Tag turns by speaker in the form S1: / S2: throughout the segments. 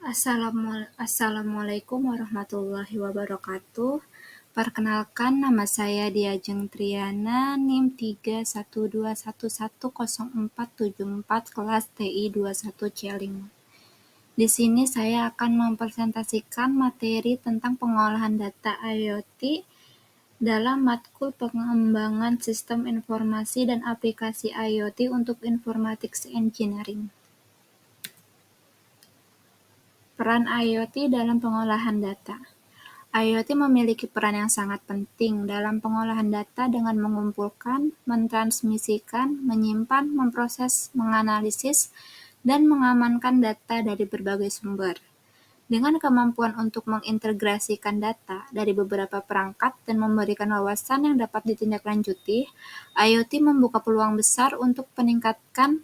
S1: Assalamualaikum warahmatullahi wabarakatuh. Perkenalkan, nama saya Diajeng Triana, NIM 312110474 kelas TI 21 C5. Di sini saya akan mempresentasikan materi tentang pengolahan data IoT dalam matkul pengembangan sistem informasi dan aplikasi IoT untuk Informatics Engineering. Peran IoT dalam pengolahan data. IoT memiliki peran yang sangat penting dalam pengolahan data dengan mengumpulkan, mentransmisikan, menyimpan, memproses, menganalisis, dan mengamankan data dari berbagai sumber. Dengan kemampuan untuk mengintegrasikan data dari beberapa perangkat dan memberikan wawasan yang dapat ditindaklanjuti, IoT membuka peluang besar untuk meningkatkan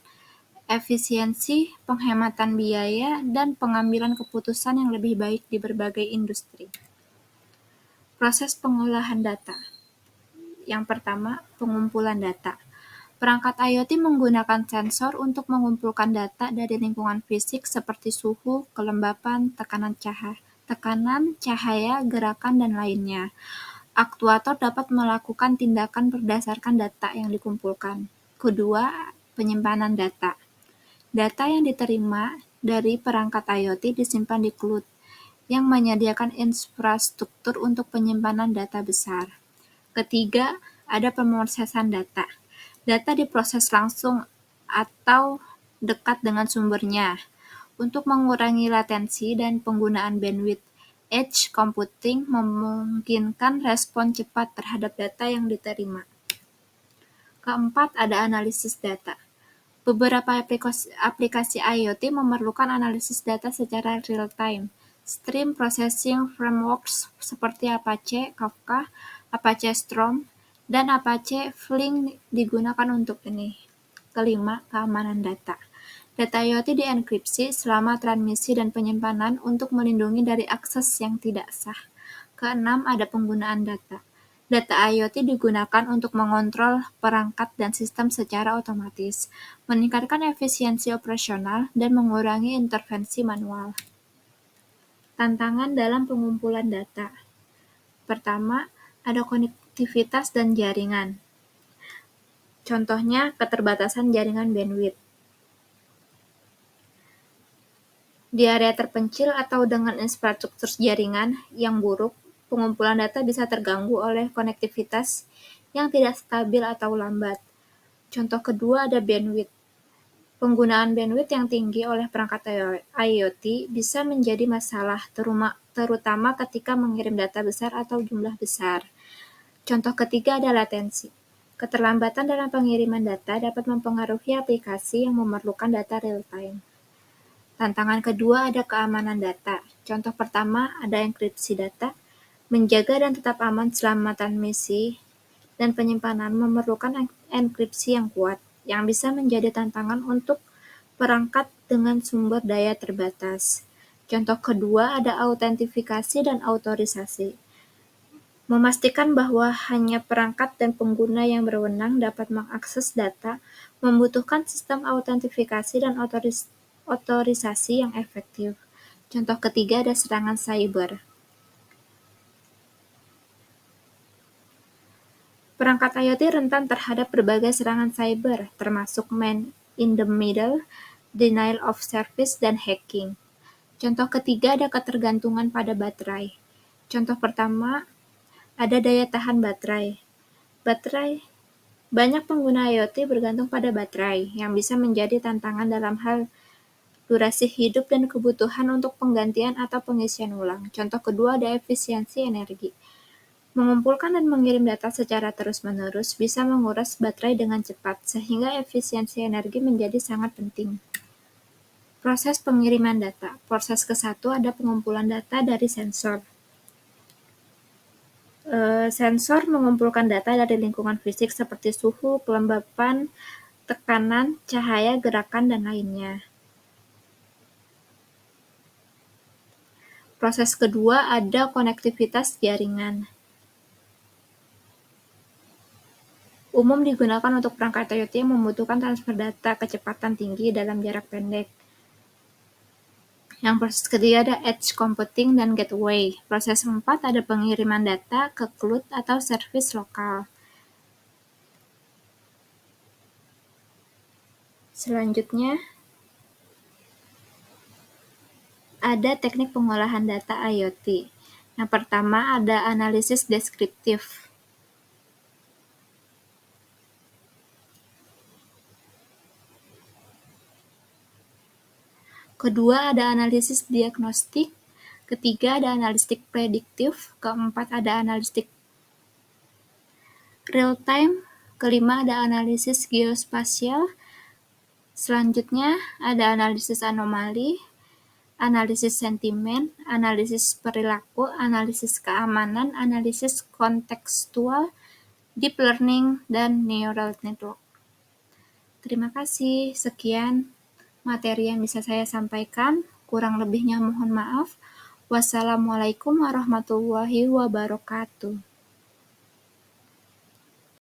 S1: efisiensi, penghematan biaya, dan pengambilan keputusan yang lebih baik di berbagai industri. Proses pengolahan data. Yang pertama, pengumpulan data. Perangkat IoT menggunakan sensor untuk mengumpulkan data dari lingkungan fisik seperti suhu, kelembapan, tekanan cahaya, gerakan, dan lainnya. Aktuator dapat melakukan tindakan berdasarkan data yang dikumpulkan. Kedua, penyimpanan data. Data yang diterima dari perangkat IoT disimpan di cloud, yang menyediakan infrastruktur untuk penyimpanan data besar. Ketiga, ada pemrosesan data. Data diproses langsung atau dekat dengan sumbernya untuk mengurangi latensi dan penggunaan bandwidth. Edge computing memungkinkan respon cepat terhadap data yang diterima. Keempat, ada analisis data. Beberapa aplikasi IoT memerlukan analisis data secara real-time. Stream processing frameworks seperti Apache Kafka, Apache Storm, dan Apache Flink digunakan untuk ini. Kelima, keamanan data. Data IoT dienkripsi selama transmisi dan penyimpanan untuk melindungi dari akses yang tidak sah. Keenam, ada penggunaan data. Data IoT digunakan untuk mengontrol perangkat dan sistem secara otomatis, meningkatkan efisiensi operasional, dan mengurangi intervensi manual. Tantangan dalam pengumpulan data. Pertama, ada konektivitas dan jaringan. Contohnya, keterbatasan jaringan bandwidth. Di area terpencil atau dengan infrastruktur jaringan yang buruk, pengumpulan data bisa terganggu oleh konektivitas yang tidak stabil atau lambat. Contoh kedua ada bandwidth. Penggunaan bandwidth yang tinggi oleh perangkat IoT bisa menjadi masalah, terutama ketika mengirim data besar atau jumlah besar. Contoh ketiga ada latensi. Keterlambatan dalam pengiriman data dapat mempengaruhi aplikasi yang memerlukan data real-time. Tantangan kedua ada keamanan data. Contoh pertama ada enkripsi data. Menjaga dan tetap aman selama transmisi dan penyimpanan memerlukan enkripsi yang kuat, yang bisa menjadi tantangan untuk perangkat dengan sumber daya terbatas. Contoh kedua ada autentifikasi dan autorisasi. Memastikan bahwa hanya perangkat dan pengguna yang berwenang dapat mengakses data membutuhkan sistem autentifikasi dan otorisasi yang efektif. Contoh ketiga ada serangan cyber. Perangkat IoT rentan terhadap berbagai serangan cyber, termasuk man-in-the-middle, denial of service, dan hacking. Contoh ketiga ada ketergantungan pada baterai. Contoh pertama ada daya tahan baterai. Banyak pengguna IoT bergantung pada baterai, yang bisa menjadi tantangan dalam hal durasi hidup dan kebutuhan untuk penggantian atau pengisian ulang. Contoh kedua ada efisiensi energi. Mengumpulkan dan mengirim data secara terus-menerus bisa menguras baterai dengan cepat, sehingga efisiensi energi menjadi sangat penting. Proses pengiriman data. Proses ke-1 ada pengumpulan data dari sensor. Sensor mengumpulkan data dari lingkungan fisik seperti suhu, kelembapan, tekanan, cahaya, gerakan, dan lainnya. Proses kedua ada konektivitas jaringan. Umum digunakan untuk perangkat IoT yang membutuhkan transfer data kecepatan tinggi dalam jarak pendek. Yang proses ketiga ada edge computing dan gateway. Proses keempat ada pengiriman data ke cloud atau service lokal. Selanjutnya, ada teknik pengolahan data IoT. Yang pertama ada analisis deskriptif. Kedua ada analisis diagnostik. Ketiga ada analitik prediktif. Keempat ada analitik real time. Kelima ada analisis geospasial. Selanjutnya ada analisis anomali, analisis sentimen, analisis perilaku, analisis keamanan, analisis kontekstual, deep learning, dan neural network. Terima kasih. Sekian materi yang bisa saya sampaikan. Kurang lebihnya mohon maaf. Wassalamualaikum warahmatullahi wabarakatuh.